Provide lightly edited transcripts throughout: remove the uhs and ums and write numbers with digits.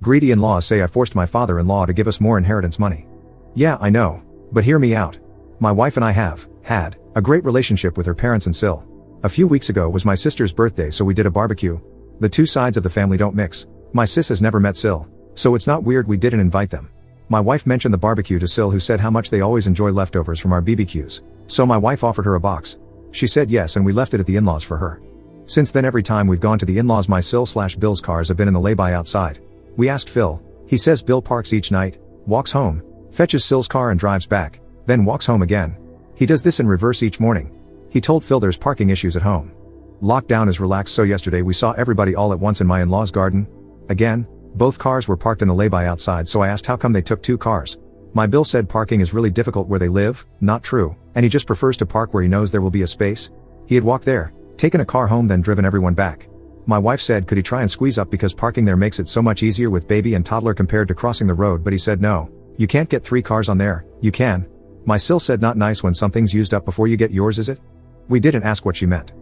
Greedy in-laws say I forced my father-in-law to give us more inheritance money. Yeah, I know. But hear me out. My wife and I have had a great relationship with her parents and Sil. A few weeks ago was my sister's birthday, so we did a barbecue. The two sides of the family don't mix. My sis has never met Sil, so it's not weird we didn't invite them. My wife mentioned the barbecue to Sil, who said how much they always enjoy leftovers from our BBQs. So my wife offered her a box. She said yes, and we left it at the in-laws for her. Since then, every time we've gone to the in-laws, my Sil/Bill's cars have been in the lay-by outside. We asked Phil. He says Bill parks each night, walks home, fetches Sil's car and drives back, then walks home again. He does this in reverse each morning. He told Phil there's parking issues at home. Lockdown is relaxed, so yesterday we saw everybody all at once in my in-laws' garden. Again, both cars were parked in the lay-by outside, so I asked how come they took two cars. My Bill said parking is really difficult where they live. Not true, and he just prefers to park where he knows there will be a space. He had walked there, taken a car home, then driven everyone back. My wife said could he try and squeeze up because parking there makes it so much easier with baby and toddler compared to crossing the road, but he said no. You can't get 3 cars on there. You can. My Sil said not nice when something's used up before you get yours, is it? We didn't ask what she meant.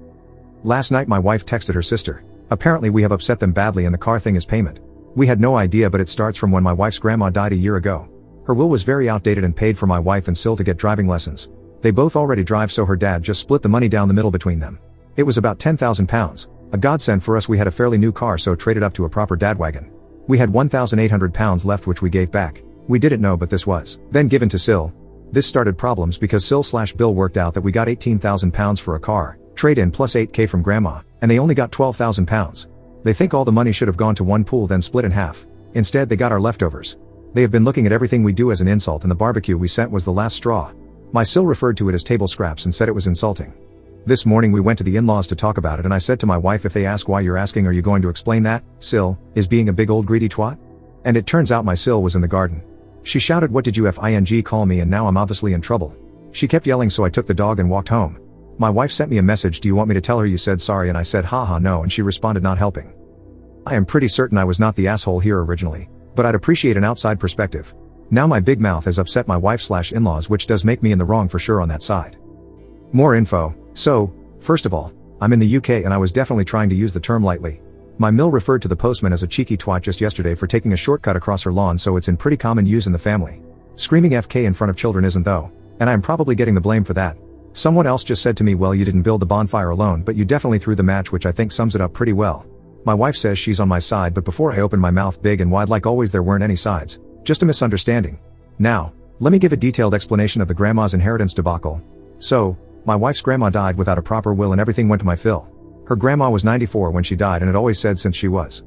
Last night my wife texted her sister. Apparently we have upset them badly and the car thing is payment. We had no idea, but it starts from when my wife's grandma died a year ago. Her will was very outdated and paid for my wife and Sil to get driving lessons. They both already drive, so her dad just split the money down the middle between them. It was about £10,000. A godsend for us. We had a fairly new car, so traded up to a proper dad wagon. We had £1,800 left, which we gave back. We didn't know, but this was then given to Sil. This started problems because Sil/Bill worked out that we got £18,000 for a car, trade-in plus £8,000 from grandma, and they only got £12,000. They think all the money should have gone to one pool then split in half. Instead they got our leftovers. They have been looking at everything we do as an insult, and the barbecue we sent was the last straw. My Sil referred to it as table scraps and said it was insulting. This morning we went to the in-laws to talk about it, and I said to my wife, if they ask why you're asking, are you going to explain that Sil is being a big old greedy twat? And it turns out my Sil was in the garden. She shouted, what did you f***ing call me, and now I'm obviously in trouble. She kept yelling, so I took the dog and walked home. My wife sent me a message, do you want me to tell her you said sorry? And I said haha no, and she responded not helping. I am pretty certain I was not the asshole here originally, but I'd appreciate an outside perspective. Now my big mouth has upset my wife/in-laws, which does make me in the wrong for sure on that side. More info. So, first of all, I'm in the UK and I was definitely trying to use the term lightly. My mill referred to the postman as a cheeky twat just yesterday for taking a shortcut across her lawn, so it's in pretty common use in the family. Screaming FK in front of children isn't though, and I'm probably getting the blame for that. Someone else just said to me, well, you didn't build the bonfire alone, but you definitely threw the match, which I think sums it up pretty well. My wife says she's on my side, but before I opened my mouth big and wide like always, there weren't any sides. Just a misunderstanding. Now, let me give a detailed explanation of the grandma's inheritance debacle. So, my wife's grandma died without a proper will and everything went to my Phil. Her grandma was 94 when she died and had always said since she was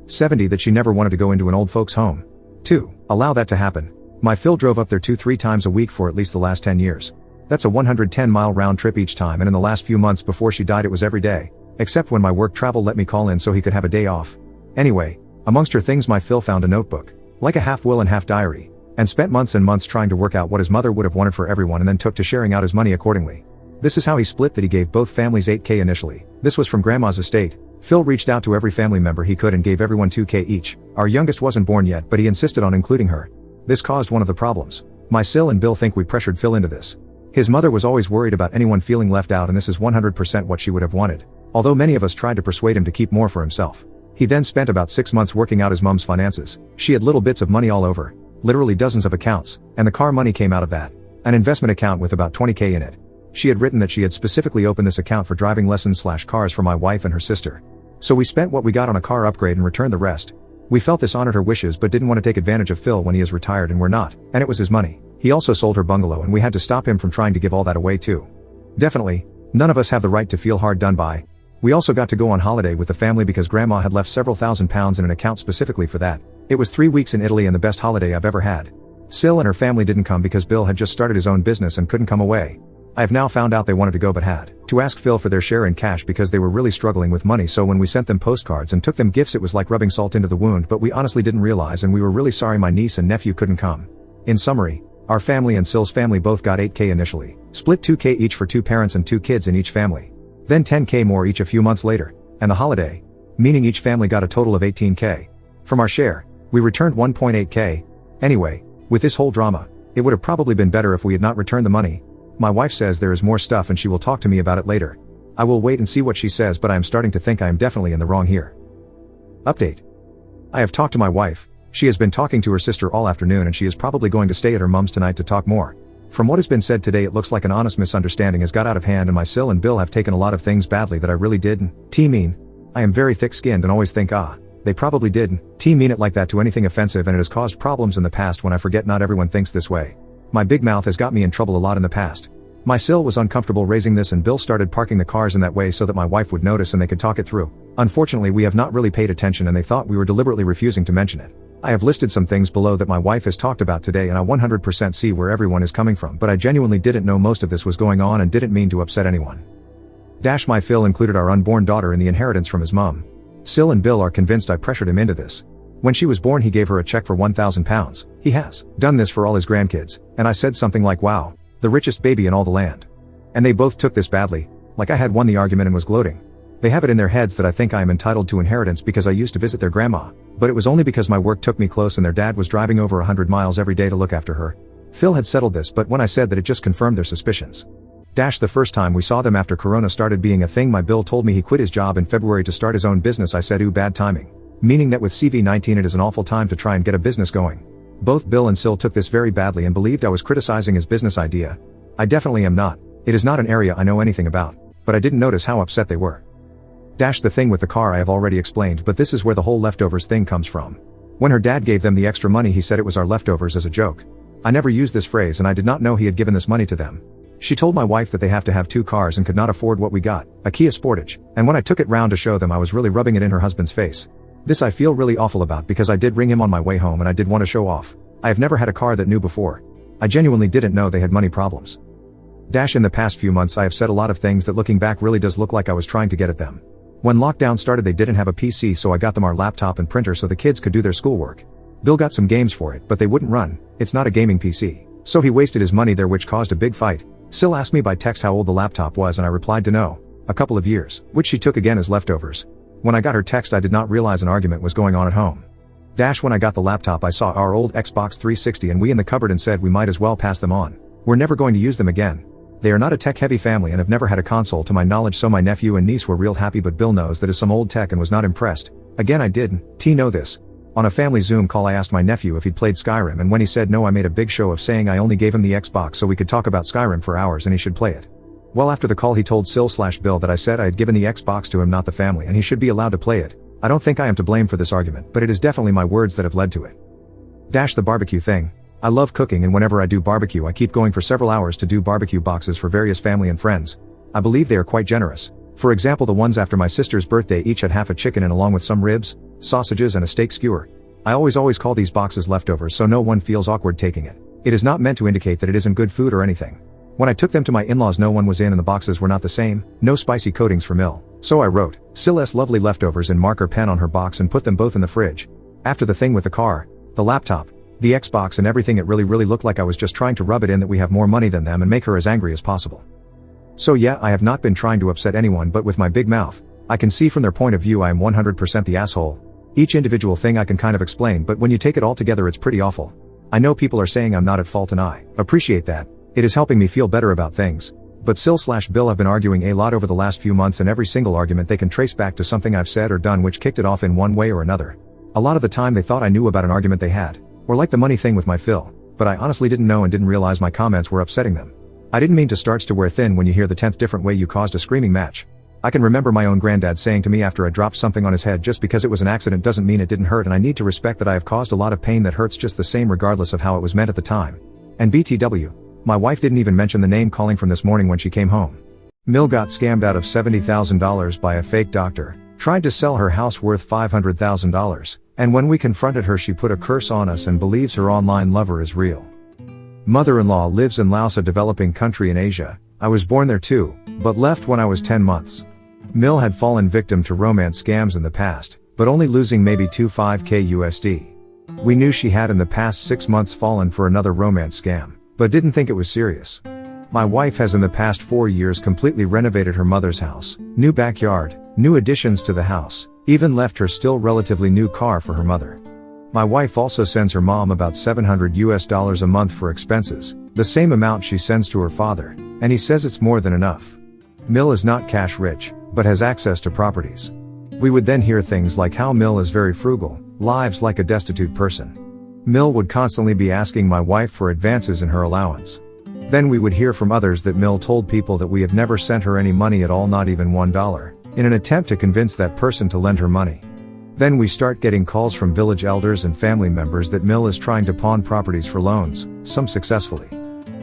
70 that she never wanted to go into an old folks home. To allow that to happen, my Phil drove up there 2-3 times a week for at least the last 10 years. That's a 110-mile round trip each time, and in the last few months before she died it was every day, except when my work travel let me call in so he could have a day off. Anyway, amongst her things my Phil found a notebook, like a half will and half diary, and spent months and months trying to work out what his mother would have wanted for everyone, and then took to sharing out his money accordingly. This is how he split that. He gave both families $8,000 initially. This was from grandma's estate. Phil reached out to every family member he could and gave everyone $2,000 each. Our youngest wasn't born yet, but he insisted on including her. This caused one of the problems. My Sil and Bill think we pressured Phil into this. His mother was always worried about anyone feeling left out, and this is 100% what she would have wanted. Although many of us tried to persuade him to keep more for himself. He then spent about 6 months working out his mom's finances. She had little bits of money all over. Literally dozens of accounts, and the car money came out of that. An investment account with about $20,000 in it. She had written that she had specifically opened this account for driving lessons/cars for my wife and her sister. So we spent what we got on a car upgrade and returned the rest. We felt this honored her wishes but didn't want to take advantage of Phil when he is retired and we're not, and it was his money. He also sold her bungalow and we had to stop him from trying to give all that away too. Definitely, none of us have the right to feel hard done by. We also got to go on holiday with the family because grandma had left several £1,000s in an account specifically for that. It was 3 weeks in Italy and the best holiday I've ever had. Sil and her family didn't come because Bill had just started his own business and couldn't come away. I have now found out they wanted to go but had to ask Phil for their share in cash because they were really struggling with money, so when we sent them postcards and took them gifts it was like rubbing salt into the wound, but we honestly didn't realize and we were really sorry my niece and nephew couldn't come. In summary, our family and Sil's family both got $8,000 initially, split $2,000 each for 2 parents and 2 kids in each family. Then $10,000 more each a few months later, and the holiday, meaning each family got a total of $18,000. From our share, we returned $1,800. Anyway, with this whole drama, it would have probably been better if we had not returned the money. My wife says there is more stuff and she will talk to me about it later. I will wait and see what she says, but I am starting to think I am definitely in the wrong here. Update. I have talked to my wife. She has been talking to her sister all afternoon and she is probably going to stay at her mom's tonight to talk more. From what has been said today, it looks like an honest misunderstanding has got out of hand and my Sil and Bill have taken a lot of things badly that I really didn't. Mean. I am very thick-skinned and always think they probably didn't mean it like that to anything offensive, and it has caused problems in the past when I forget not everyone thinks this way. My big mouth has got me in trouble a lot in the past. My Sil was uncomfortable raising this and Bill started parking the cars in that way so that my wife would notice and they could talk it through. Unfortunately, we have not really paid attention and they thought we were deliberately refusing to mention it. I have listed some things below that my wife has talked about today and I 100% see where everyone is coming from, but I genuinely didn't know most of this was going on and didn't mean to upset anyone. My Phil included our unborn daughter in the inheritance from his mum. Sil and Bill are convinced I pressured him into this. When she was born he gave her a check for £1,000. He has done this for all his grandkids, and I said something like, wow, the richest baby in all the land. And they both took this badly, like I had won the argument and was gloating. They have it in their heads that I think I am entitled to inheritance because I used to visit their grandma, but it was only because my work took me close and their dad was driving over 100 miles every day to look after her. Phil had settled this, but when I said that, it just confirmed their suspicions. The first time we saw them after Corona started being a thing, my Bill told me he quit his job in February to start his own business. I said, ooh, bad timing. Meaning that with CV-19 it is an awful time to try and get a business going. Both Bill and Sil took this very badly and believed I was criticizing his business idea. I definitely am not. It is not an area I know anything about, but I didn't notice how upset they were. The thing with the car I have already explained, but this is where the whole leftovers thing comes from. When her dad gave them the extra money he said it was our leftovers as a joke. I never used this phrase and I did not know he had given this money to them. She told my wife that they have to have 2 cars and could not afford what we got, a Kia Sportage, and when I took it round to show them I was really rubbing it in her husband's face. This I feel really awful about because I did ring him on my way home and I did want to show off. I have never had a car that knew before. I genuinely didn't know they had money problems. In the past few months I have said a lot of things that looking back really does look like I was trying to get at them. When lockdown started they didn't have a PC, so I got them our laptop and printer so the kids could do their schoolwork. Bill got some games for it, but they wouldn't run. It's not a gaming PC. So he wasted his money there, which caused a big fight. Sil asked me by text how old the laptop was and I replied to no. A couple of years, which she took again as leftovers. When I got her text I did not realize an argument was going on at home. When I got the laptop I saw our old Xbox 360 and we in the cupboard and said we might as well pass them on. We're never going to use them again. They are not a tech-heavy family and have never had a console to my knowledge, so my nephew and niece were real happy, but Bill knows that is some old tech and was not impressed. Again, I didn't know this. On a family Zoom call I asked my nephew if he'd played Skyrim, and when he said no I made a big show of saying I only gave him the Xbox so we could talk about Skyrim for hours and he should play it. Well, after the call he told Sil/Bill that I said I had given the Xbox to him, not the family, and he should be allowed to play it. I don't think I am to blame for this argument, but it is definitely my words that have led to it. The barbecue thing. I love cooking and whenever I do barbecue I keep going for several hours to do barbecue boxes for various family and friends. I believe they are quite generous. For example, the ones after my sister's birthday each had half a chicken and along with some ribs, sausages and a steak skewer. I always call these boxes leftovers so no one feels awkward taking it. It is not meant to indicate that it isn't good food or anything. When I took them to my in-laws no one was in and the boxes were not the same, no spicy coatings for Mill. So I wrote, Sil's lovely leftovers in marker pen on her box and put them both in the fridge. After the thing with the car, the laptop, the Xbox and everything, it really looked like I was just trying to rub it in that we have more money than them and make her as angry as possible. So yeah, I have not been trying to upset anyone, but with my big mouth, I can see from their point of view I am 100% the asshole. Each individual thing I can kind of explain, but when you take it all together it's pretty awful. I know people are saying I'm not at fault and I appreciate that. It is helping me feel better about things. But Sil/Bill have been arguing a lot over the last few months and every single argument they can trace back to something I've said or done which kicked it off in one way or another. A lot of the time they thought I knew about an argument they had. Or like the money thing with my Phil, but I honestly didn't know and didn't realize my comments were upsetting them. I didn't mean to starts to wear thin when you hear the 10th different way you caused a screaming match. I can remember my own granddad saying to me after I dropped something on his head, just because it was an accident doesn't mean it didn't hurt, and I need to respect that I have caused a lot of pain that hurts just the same regardless of how it was meant at the time. And BTW. My wife didn't even mention the name calling from this morning when she came home. Mill got scammed out of $70,000 by a fake doctor, tried to sell her house worth $500,000. And when we confronted her she put a curse on us and believes her online lover is real. Mother-in-law lives in Laos, a developing country in Asia. I was born there too, but left when I was 10 months. Mill had fallen victim to romance scams in the past, but only losing maybe $25k USD. We knew she had in the past 6 months fallen for another romance scam, but didn't think it was serious. My wife has in the past 4 years completely renovated her mother's house, new backyard, new additions to the house, even left her still relatively new car for her mother. My wife also sends her mom about $700 a month for expenses, the same amount she sends to her father, and he says it's more than enough. Mill is not cash rich, but has access to properties. We would then hear things like how Mill is very frugal, lives like a destitute person. Mill would constantly be asking my wife for advances in her allowance. Then we would hear from others that Mill told people that we had never sent her any money at all, not even $1, in an attempt to convince that person to lend her money. Then we start getting calls from village elders and family members that Mill is trying to pawn properties for loans, some successfully.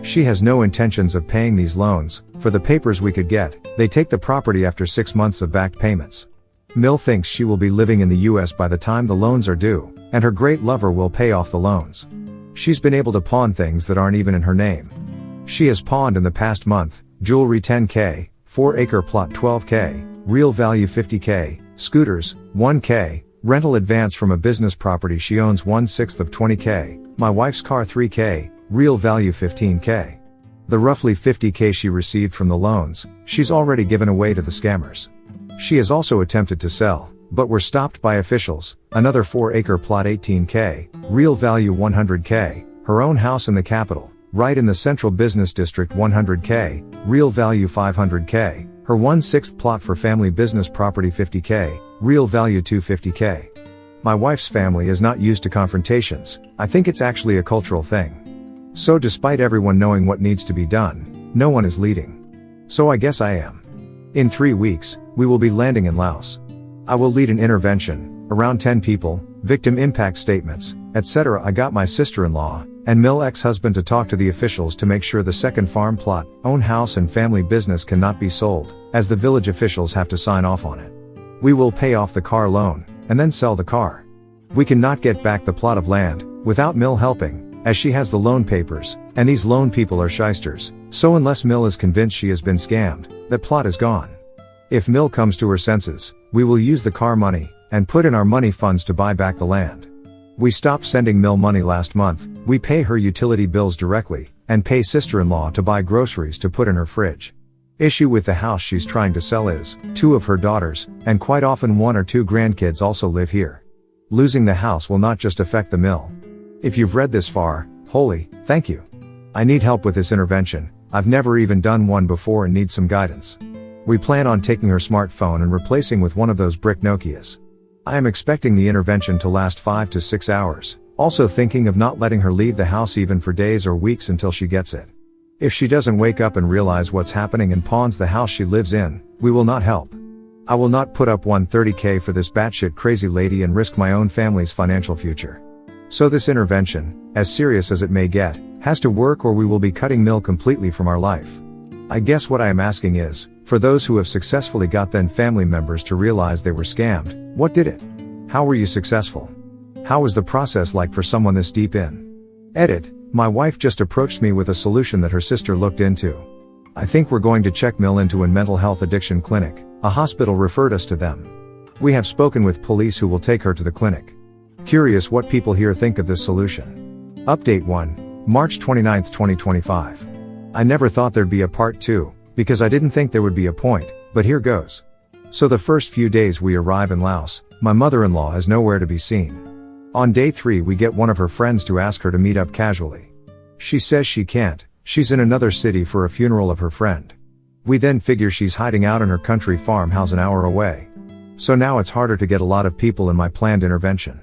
She has no intentions of paying these loans. For the papers we could get, they take the property after 6 months of backed payments. Mill thinks she will be living in the US by the time the loans are due, and her great lover will pay off the loans. She's been able to pawn things that aren't even in her name. She has pawned in the past month, jewelry $10K, 4-acre plot $12K, real value $50K, scooters, $1K, rental advance from a business property she owns 1/6 of $20K, my wife's car $3K, real value $15K. The roughly $50K she received from the loans, she's already given away to the scammers. She has also attempted to sell, but were stopped by officials, another 4-acre plot $18K, real value $100K, her own house in the capital, right in the central business district $100K, real value $500K, her 1/6 plot for family business property $50K, real value $250K. My wife's family is not used to confrontations. I think it's actually a cultural thing. So despite everyone knowing what needs to be done, no one is leading. So I guess I am. In 3 weeks, we will be landing in Laos. I will lead an intervention, around 10 people, victim impact statements, etc. I got my sister-in-law, and Mill ex-husband to talk to the officials to make sure the second farm plot, own house and family business cannot be sold, as the village officials have to sign off on it. We will pay off the car loan, and then sell the car. We cannot get back the plot of land, without Mill helping, as she has the loan papers, and these loan people are shysters, so unless Mill is convinced she has been scammed, that plot is gone. If Mill comes to her senses, we will use the car money, and put in our money funds to buy back the land. We stopped sending Mill money last month, we pay her utility bills directly, and pay sister-in-law to buy groceries to put in her fridge. Issue with the house she's trying to sell is, 2 of her daughters, and quite often 1 or 2 grandkids also live here. Losing the house will not just affect the Mill. If you've read this far, holy, thank you. I need help with this intervention. I've never even done one before and need some guidance. We plan on taking her smartphone and replacing with one of those brick Nokias. I am expecting the intervention to last 5 to 6 hours, also thinking of not letting her leave the house even for days or weeks until she gets it. If she doesn't wake up and realize what's happening and pawns the house she lives in, we will not help. I will not put up 130K for this batshit crazy lady and risk my own family's financial future. So this intervention, as serious as it may get, has to work or we will be cutting Mill completely from our life. I guess what I am asking is, for those who have successfully got then family members to realize they were scammed, what did it? How were you successful? How was the process like for someone this deep in? Edit, my wife just approached me with a solution that her sister looked into. I think we're going to check Mill into a mental health addiction clinic. A hospital referred us to them. We have spoken with police who will take her to the clinic. Curious what people here think of this solution. Update 1, March 29, 2025. I never thought there'd be a part 2, because I didn't think there would be a point, but here goes. So the first few days we arrive in Laos, my mother-in-law is nowhere to be seen. On day 3 we get one of her friends to ask her to meet up casually. She says she can't, she's in another city for a funeral of her friend. We then figure she's hiding out in her country farmhouse an hour away. So now it's harder to get a lot of people in my planned intervention.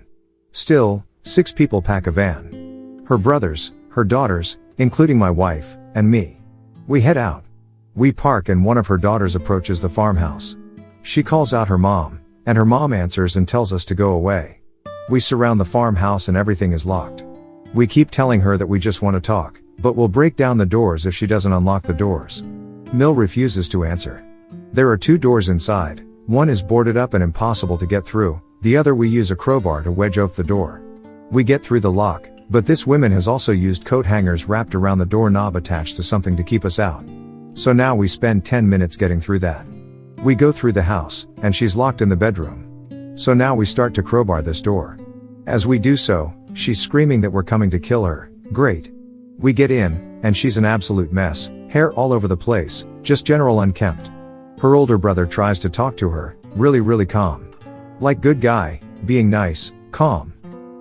Still, 6 people pack a van. Her brothers, her daughters, including my wife, and me. We head out. We park and one of her daughters approaches the farmhouse. She calls out her mom, and her mom answers and tells us to go away. We surround the farmhouse and everything is locked. We keep telling her that we just want to talk, but we'll break down the doors if she doesn't unlock the doors. Mill refuses to answer. There are 2 doors inside, one is boarded up and impossible to get through, the other we use a crowbar to wedge open the door. We get through the lock, but this woman has also used coat hangers wrapped around the doorknob attached to something to keep us out. So now we spend 10 minutes getting through that. We go through the house, and she's locked in the bedroom. So now we start to crowbar this door. As we do so, she's screaming that we're coming to kill her. Great. We get in, and she's an absolute mess, hair all over the place, just general unkempt. Her older brother tries to talk to her, really calm. Like good guy, being nice, calm.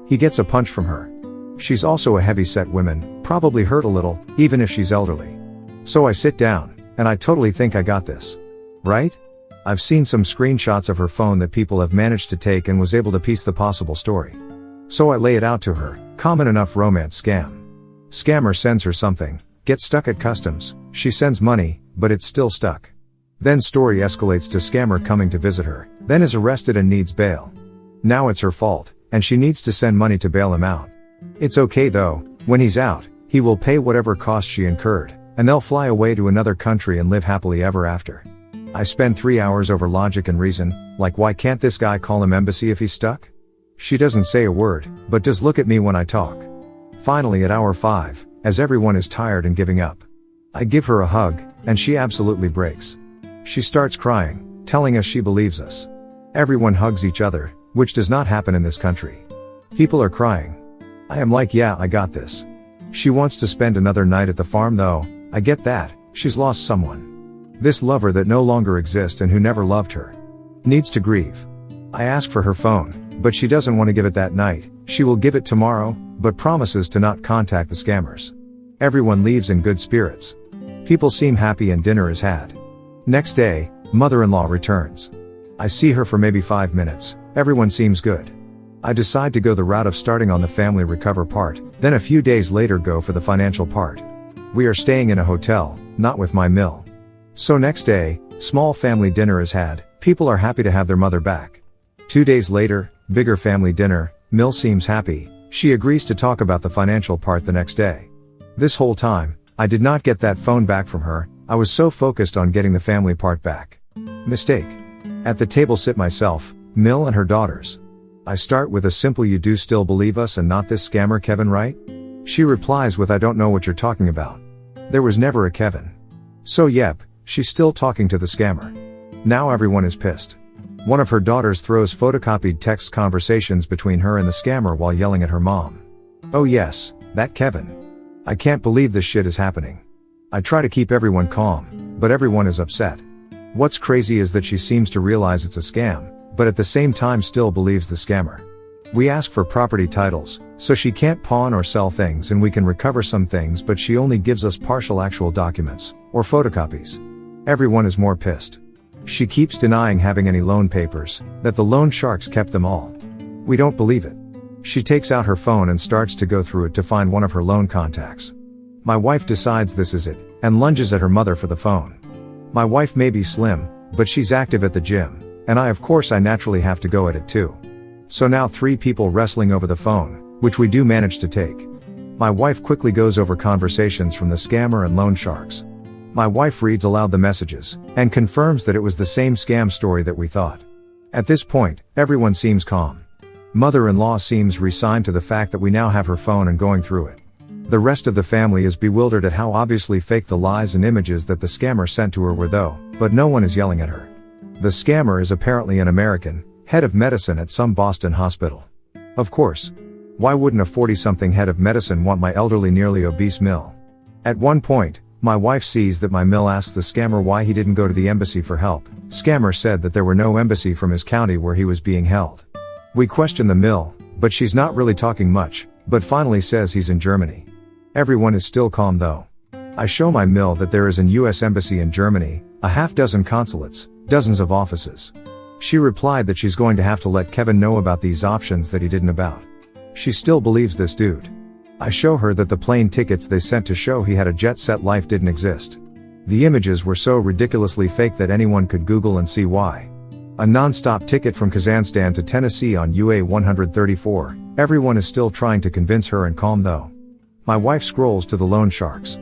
He gets a punch from her. She's also a heavy-set woman, probably hurt a little, even if she's elderly. So I sit down, and I totally think I got this. Right? I've seen some screenshots of her phone that people have managed to take and was able to piece the possible story. So I lay it out to her, common enough romance scam. Scammer sends her something, gets stuck at customs, she sends money, but it's still stuck. Then story escalates to scammer coming to visit her, then is arrested and needs bail. Now it's her fault, and she needs to send money to bail him out. It's okay though, when he's out, he will pay whatever cost she incurred, and they'll fly away to another country and live happily ever after. I spend 3 hours over logic and reason, like why can't this guy call him embassy if he's stuck? She doesn't say a word, but does look at me when I talk. Finally at hour 5, as everyone is tired and giving up, I give her a hug, and she absolutely breaks. She starts crying, telling us she believes us. Everyone hugs each other, which does not happen in this country. People are crying. I am like, yeah, I got this. She wants to spend another night at the farm though, I get that, she's lost someone. This lover that no longer exists and who never loved her. Needs to grieve. I ask for her phone, but she doesn't want to give it that night, she will give it tomorrow, but promises to not contact the scammers. Everyone leaves in good spirits. People seem happy and dinner is had. Next day, mother-in-law returns. I see her for maybe 5 minutes, everyone seems good. I decide to go the route of starting on the family recover part, then a few days later go for the financial part. We are staying in a hotel, not with my mill. So next day, small family dinner is had, people are happy to have their mother back. 2 days later, bigger family dinner, Mill seems happy, she agrees to talk about the financial part the next day. This whole time, I did not get that phone back from her, I was so focused on getting the family part back. Mistake. At the table sit myself, Mill and her daughters. I start with a simple "You do still believe us and not this scammer Kevin, right?" She replies with "I don't know what you're talking about. There was never a Kevin." So yep, she's still talking to the scammer. Now everyone is pissed. One of her daughters throws photocopied text conversations between her and the scammer while yelling at her mom. Oh yes, that Kevin. I can't believe this shit is happening. I try to keep everyone calm, but everyone is upset. What's crazy is that she seems to realize it's a scam, but at the same time still believes the scammer. We ask for property titles, so she can't pawn or sell things and we can recover some things, but she only gives us partial actual documents, or photocopies. Everyone is more pissed. She keeps denying having any loan papers, that the loan sharks kept them all. We don't believe it. She takes out her phone and starts to go through it to find one of her loan contacts. My wife decides this is it, and lunges at her mother for the phone. My wife may be slim, but she's active at the gym, and I naturally have to go at it too. So now 3 people wrestling over the phone, which we do manage to take. My wife quickly goes over conversations from the scammer and loan sharks. My wife reads aloud the messages, and confirms that it was the same scam story that we thought. At this point, everyone seems calm. Mother-in-law seems resigned to the fact that we now have her phone and going through it. The rest of the family is bewildered at how obviously fake the lies and images that the scammer sent to her were though, but no one is yelling at her. The scammer is apparently an American, head of medicine at some Boston hospital. Of course. Why wouldn't a 40-something head of medicine want my elderly nearly obese Mill? At one point, my wife sees that my Mill asks the scammer why he didn't go to the embassy for help. Scammer said that there were no embassy from his county where he was being held. We question the Mill, but she's not really talking much, but finally says he's in Germany. Everyone is still calm though. I show my Mill that there is an US embassy in Germany, a half-dozen consulates, dozens of offices. She replied that she's going to have to let Kevin know about these options that he didn't about. She still believes this dude. I show her that the plane tickets they sent to show he had a jet-set life didn't exist. The images were so ridiculously fake that anyone could Google and see why. A non-stop ticket from Kazakhstan to Tennessee on UA 134, everyone is still trying to convince her and calm though. My wife scrolls to the loan sharks.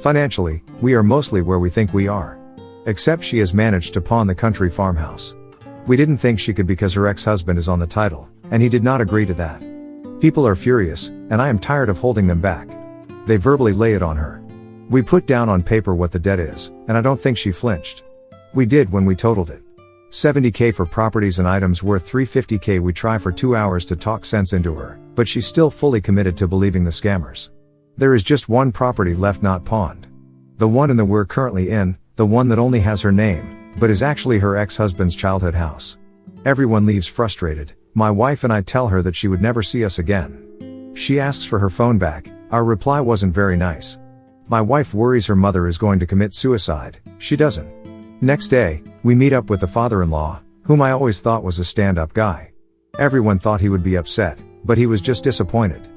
Financially, we are mostly where we think we are. Except she has managed to pawn the country farmhouse. We didn't think she could because her ex-husband is on the title, and he did not agree to that. People are furious, and I am tired of holding them back. They verbally lay it on her. We put down on paper what the debt is, and I don't think she flinched. We did when we totaled it. $70K for properties and items worth $350K. We try for 2 hours to talk sense into her, but she's still fully committed to believing the scammers. There is just one property left not pawned. The one in the we're currently in, the one that only has her name, but is actually her ex-husband's childhood house. Everyone leaves frustrated. My wife and I tell her that she would never see us again. She asks for her phone back. Our reply wasn't very nice. My wife worries her mother is going to commit suicide. She doesn't. Next day, We meet up with the father-in-law, whom I always thought was a stand-up guy. Everyone thought he would be upset, but he was just disappointed.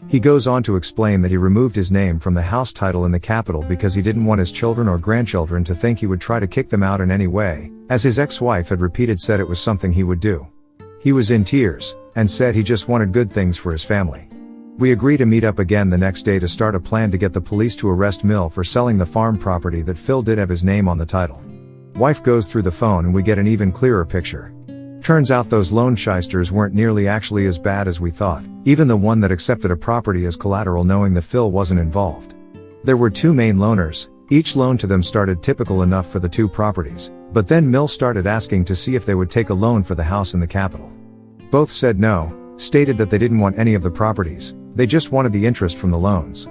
He goes on to explain that he removed his name from the house title in the capital because he didn't want his children or grandchildren to think he would try to kick them out in any way, as his ex-wife had said it was something he would do. He was in tears, and said he just wanted good things for his family. We agree to meet up again the next day to start a plan to get the police to arrest Mill for selling the farm property that Phil did have his name on the title. Wife goes through the phone and we get an even clearer picture. Turns out those loan shysters weren't nearly actually as bad as we thought, even the one that accepted a property as collateral knowing the Phil wasn't involved. There were two main loaners, each loan to them started typical enough for the two properties, but then Mill started asking to see if they would take a loan for the house in the capital. Both said no, stated that they didn't want any of the properties, they just wanted the interest from the loans.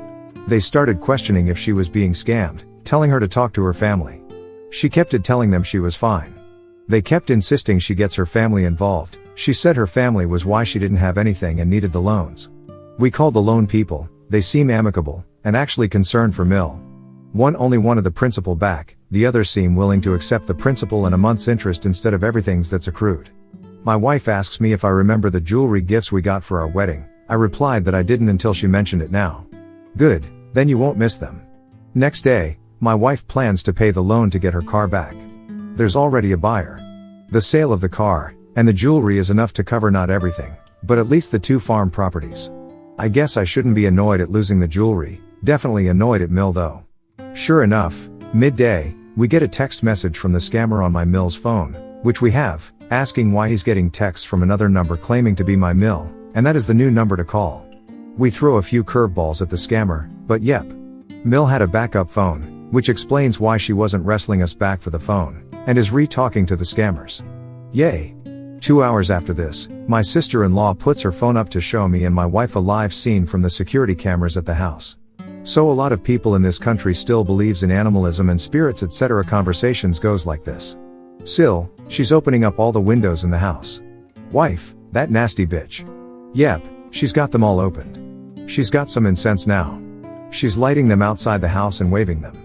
They started questioning if she was being scammed, telling her to talk to her family. She kept telling them she was fine. They kept insisting she gets her family involved. She said her family was why she didn't have anything and needed the loans. We called the loan people, they seem amicable, and actually concerned for Mill. One only wanted the principal back, the other seem willing to accept the principal and a month's interest instead of everything that's accrued. My wife asks me if I remember the jewelry gifts we got for our wedding. I replied that I didn't until she mentioned it now. Good, then you won't miss them. Next day, my wife plans to pay the loan to get her car back. There's already a buyer. The sale of the car, and the jewelry is enough to cover not everything, but at least the two farm properties. I guess I shouldn't be annoyed at losing the jewelry, definitely annoyed at Mill though. Sure enough, midday, we get a text message from the scammer on my Mill's phone, which we have, asking why he's getting texts from another number claiming to be my Mill, and that is the new number to call. We throw a few curveballs at the scammer, but yep. Mill had a backup phone, which explains why she wasn't wrestling us back for the phone, and is re-talking to the scammers. Yay! 2 hours after this, my sister-in-law puts her phone up to show me and my wife a live scene from the security cameras at the house. So a lot of people in this country still believes in animalism and spirits etc. Conversations goes like this. Sil, she's opening up all the windows in the house. Wife, that nasty bitch. Yep, she's got them all opened. She's got some incense now. She's lighting them outside the house and waving them.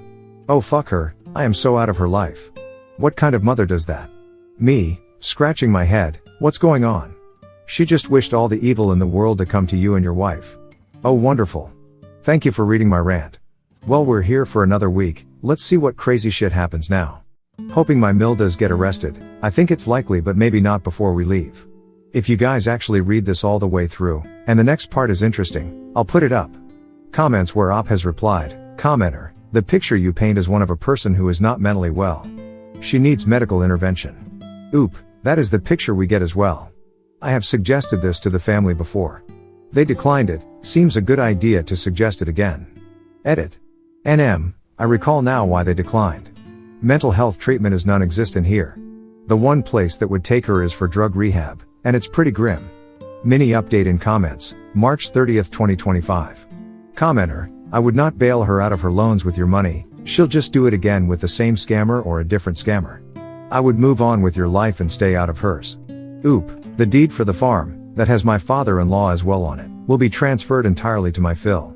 Oh fuck her, I am so out of her life. What kind of mother does that? Me, scratching my head, what's going on? She just wished all the evil in the world to come to you and your wife. Oh wonderful. Thank you for reading my rant. Well, we're here for another week, let's see what crazy shit happens now. Hoping my Mill does get arrested, I think it's likely but maybe not before we leave. If you guys actually read this all the way through, and the next part is interesting, I'll put it up. Comments where Op has replied, Commenter, the picture you paint is one of a person who is not mentally well. She needs medical intervention. Oop, that is the picture we get as well. I have suggested this to the family before. They declined it, seems a good idea to suggest it again. Edit. NM, I recall now why they declined. Mental health treatment is non-existent here. The one place that would take her is for drug rehab, and it's pretty grim. Mini update in comments, March 30th 2025. Commenter, I would not bail her out of her loans with your money, she'll just do it again with the same scammer or a different scammer. I would move on with your life and stay out of hers. Oop, the deed for the farm, that has my father-in-law as well on it, will be transferred entirely to my Phil.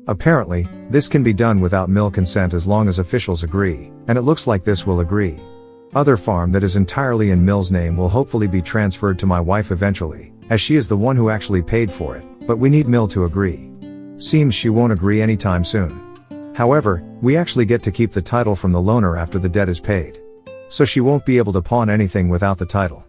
Apparently, this can be done without Mill consent as long as officials agree, and it looks like this will agree. Other farm that is entirely in Mill's name will hopefully be transferred to my wife eventually, as she is the one who actually paid for it, but we need Mill to agree. Seems she won't agree anytime soon. However, we actually get to keep the title from the loaner after the debt is paid. So she won't be able to pawn anything without the title.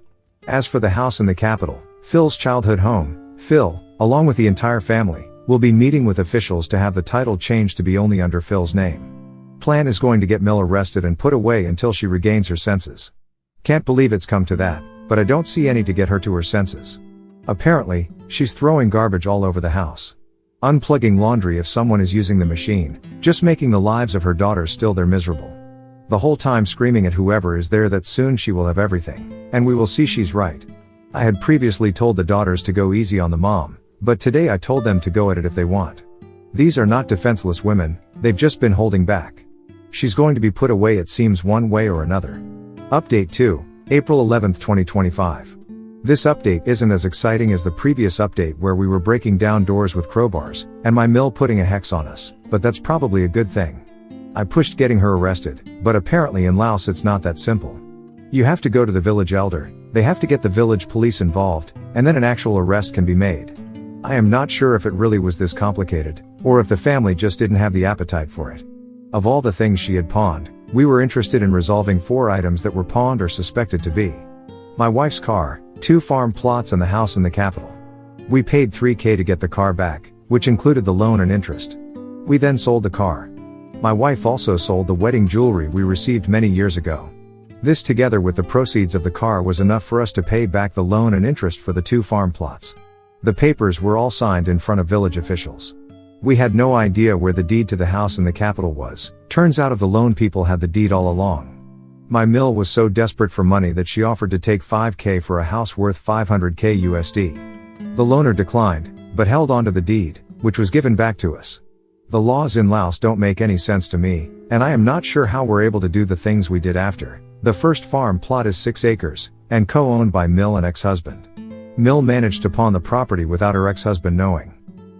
As for the house in the capital, Phil's childhood home, Phil, along with the entire family, will be meeting with officials to have the title changed to be only under Phil's name. Plan is going to get Mill arrested and put away until she regains her senses. Can't believe it's come to that, but I don't see any to get her to her senses. Apparently, she's throwing garbage all over the house. Unplugging laundry if someone is using the machine, just making the lives of her daughters still they're miserable. The whole time screaming at whoever is there that soon she will have everything, and we will see she's right. I had previously told the daughters to go easy on the mom, but today I told them to go at it if they want. These are not defenseless women, they've just been holding back. She's going to be put away it seems one way or another. Update 2, April 11th 2025. This update isn't as exciting as the previous update where we were breaking down doors with crowbars, and my Mill putting a hex on us, but that's probably a good thing. I pushed getting her arrested, but apparently in Laos it's not that simple. You have to go to the village elder, they have to get the village police involved, and then an actual arrest can be made. I am not sure if it really was this complicated, or if the family just didn't have the appetite for it. Of all the things she had pawned, we were interested in resolving 4 items that were pawned or suspected to be. My wife's car, 2 farm plots and the house in the capital. We paid $3,000 to get the car back, which included the loan and interest. We then sold the car. My wife also sold the wedding jewelry we received many years ago. This together with the proceeds of the car was enough for us to pay back the loan and interest for the 2 farm plots. The papers were all signed in front of village officials. We had no idea where the deed to the house in the capital was. Turns out the loan people had the deed all along. My mill was so desperate for money that she offered to take $5,000 for a house worth $500,000 USD. The loaner declined, but held onto the deed, which was given back to us. The laws in Laos don't make any sense to me, and I am not sure how we're able to do the things we did after. The first farm plot is 6 acres, and co-owned by Mill and ex-husband. Mill managed to pawn the property without her ex-husband knowing.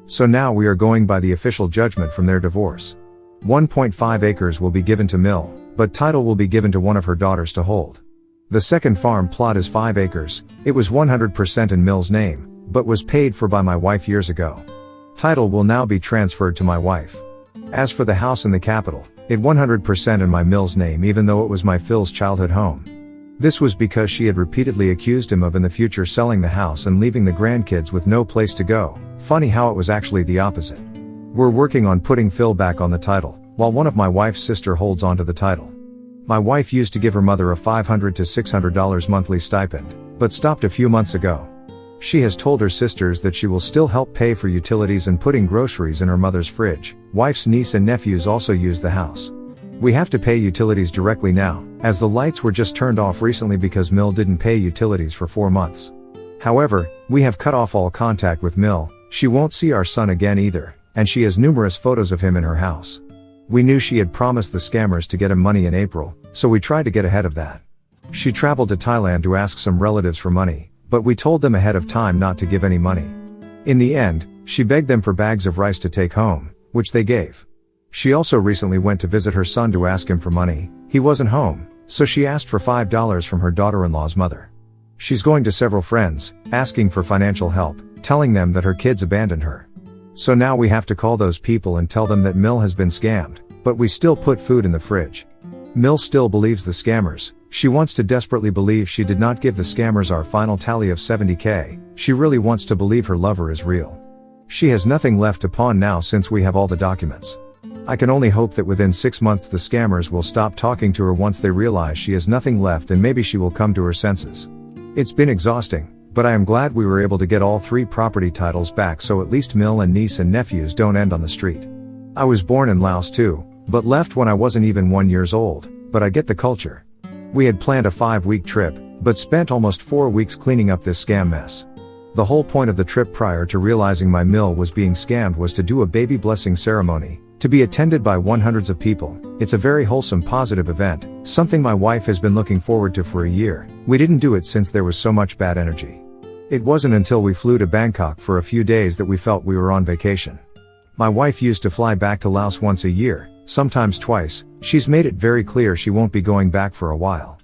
So now we are going by the official judgment from their divorce. 1.5 acres will be given to Mill, but title will be given to one of her daughters to hold. The second farm plot is 5 acres, it was 100% in Mill's name, but was paid for by my wife years ago. Title will now be transferred to my wife. As for the house in the capital, it 100% in my Mill's name even though it was my Phil's childhood home. This was because she had repeatedly accused him of in the future selling the house and leaving the grandkids with no place to go. Funny how it was actually the opposite. We're working on putting Phil back on the title, while one of my wife's sister holds onto the title. My wife used to give her mother a $500 to $600 monthly stipend, but stopped a few months ago. She has told her sisters that she will still help pay for utilities and putting groceries in her mother's fridge. Wife's niece and nephews also use the house. We have to pay utilities directly now, as the lights were just turned off recently because Mill didn't pay utilities for 4 months. However, we have cut off all contact with Mill. She won't see our son again either, and she has numerous photos of him in her house. We knew she had promised the scammers to get him money in April, so we tried to get ahead of that. She traveled to Thailand to ask some relatives for money, but we told them ahead of time not to give any money. In the end, she begged them for bags of rice to take home, which they gave. She also recently went to visit her son to ask him for money. He wasn't home, so she asked for $5 from her daughter-in-law's mother. She's going to several friends, asking for financial help, telling them that her kids abandoned her. So now we have to call those people and tell them that Mill has been scammed, but we still put food in the fridge. Mill still believes the scammers. She wants to desperately believe she did not give the scammers our final tally of $70,000. She really wants to believe her lover is real. She has nothing left to pawn now since we have all the documents. I can only hope that within 6 months the scammers will stop talking to her once they realize she has nothing left and maybe she will come to her senses. It's been exhausting, but I am glad we were able to get all 3 property titles back so at least Mill and niece and nephews don't end on the street. I was born in Laos too, but left when I wasn't even 1 year old, but I get the culture. We had planned a 5-week trip, but spent almost 4 weeks cleaning up this scam mess. The whole point of the trip prior to realizing my mill was being scammed was to do a baby blessing ceremony, to be attended by hundreds of people. It's a very wholesome positive event, something my wife has been looking forward to for a year. We didn't do it since there was so much bad energy. It wasn't until we flew to Bangkok for a few days that we felt we were on vacation. My wife used to fly back to Laos once a year, sometimes twice. She's made it very clear she won't be going back for a while.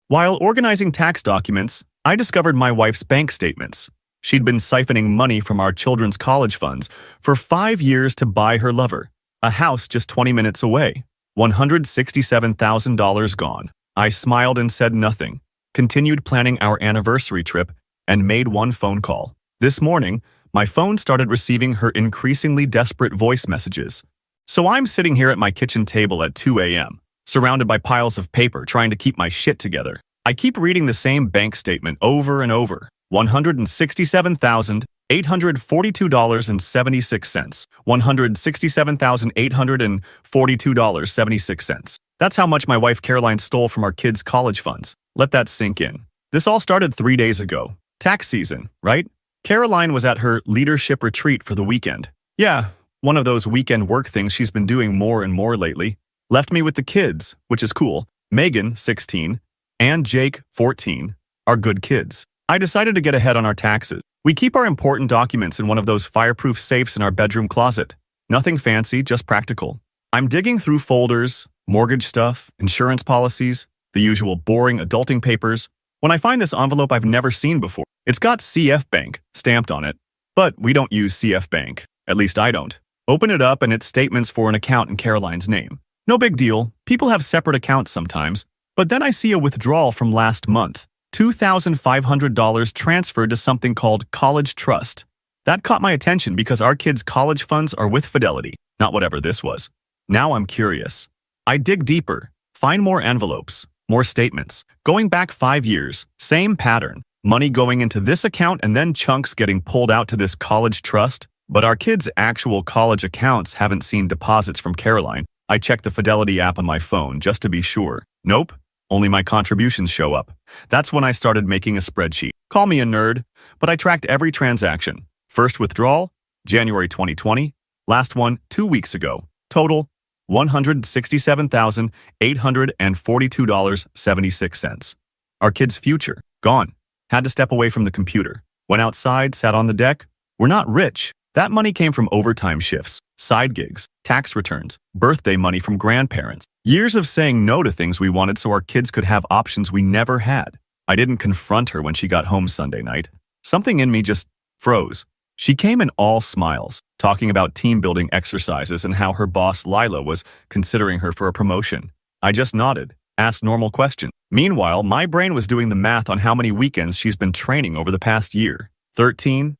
While organizing tax documents, I discovered my wife's bank statements. She'd been siphoning money from our children's college funds for 5 years to buy her lover a house just 20 minutes away. $167,000 gone. I smiled and said nothing, continued planning our anniversary trip, and made one phone call. This morning, my phone started receiving her increasingly desperate voice messages. So I'm sitting here at my kitchen table at 2 a.m., surrounded by piles of paper trying to keep my shit together. I keep reading the same bank statement over and over. $167,842.76. $167,842.76. That's how much my wife Caroline stole from our kids' college funds. Let that sink in. This all started 3 days ago. Tax season, right? Caroline was at her leadership retreat for the weekend. Yeah, one of those weekend work things she's been doing more and more lately. Left me with the kids, which is cool. Megan, 16, and Jake, 14, are good kids. I decided to get ahead on our taxes. We keep our important documents in one of those fireproof safes in our bedroom closet. Nothing fancy, just practical. I'm digging through folders, mortgage stuff, insurance policies, the usual boring adulting papers. When I find this envelope I've never seen before, it's got CF Bank stamped on it. But we don't use CF Bank. At least I don't. Open it up and it's statements for an account in Caroline's name. No big deal. People have separate accounts sometimes. But then I see a withdrawal from last month. $2,500 transferred to something called College Trust. That caught my attention because our kids' college funds are with Fidelity, not whatever this was. Now I'm curious. I dig deeper, find more envelopes, more statements. Going back 5 years, same pattern. Money going into this account and then chunks getting pulled out to this college trust. But our kids' actual college accounts haven't seen deposits from Caroline. I checked the Fidelity app on my phone just to be sure. Nope. Only my contributions show up. That's when I started making a spreadsheet. Call me a nerd, but I tracked every transaction. First withdrawal, January 2020. Last one, 2 weeks ago. Total, $167,842.76. Our kid's future, gone. Had to step away from the computer. Went outside, sat on the deck. We're not rich. That money came from overtime shifts, side gigs, tax returns, birthday money from grandparents. Years of saying no to things we wanted so our kids could have options we never had. I didn't confront her when she got home Sunday night. Something in me just froze. She came in all smiles, talking about team-building exercises and how her boss Lila was considering her for a promotion. I just nodded, asked normal questions. Meanwhile, my brain was doing the math on how many weekends she's been training over the past year. 13